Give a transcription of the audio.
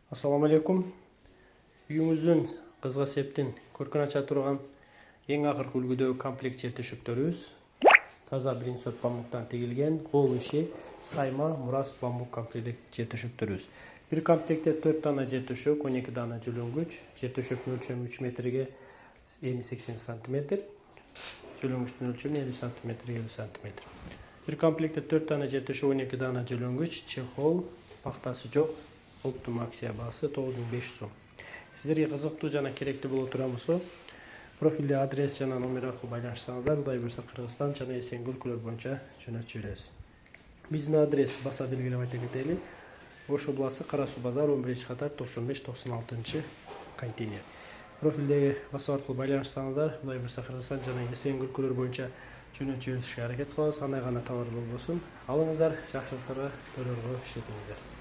Assalamu alaikum. Үйүңүздүн кызга септин көркүн ача турган эң акыркы үлгүдөгү комплект жер төшөктөрүбүз. Таза биринчи сорт бамбуктан тигилген кол иши сайма мурас бамбук комплект жер төшөктөрүбүз. Бир комплектте 4 дана жер төшөк, 12 дана жөлөнгүч. Жер төшөктүн өлчөмү 3 метрге ени 80 см. Жөлөнгүчтүн өлчөмү 50 см 50 см. Бир комплектте 4 дана жер төшөк, 12 дана жөлөнгүч, чехол, пахтасы жок. Оптум акция баасы 9500 сом. Сиздерге кызыктуу жана керектүү боло турган болсо, профилде адрес жана номер аркылуу байланышсаңыздар, Кудай буюрса Кыргызстан жана Эсенгөл өлкөлөр боюнча жөнөтүп жиберебиз. Биздин адрес баса белгилеп айта кетели. Ош областы Кара Суу базар 11-катар 95-96 контейнер. Профилдеги басуу аркылуу байланышсаңыздар, Кудай буюрса Кыргызстан жана Эсенгөл өлкөлөр боюнча жөнөтүп жиберишке аракет кылабыз. Кандай гана товар болбосун, алыңыздар, жакшылыктарга, тойлорго иштетиңиздер.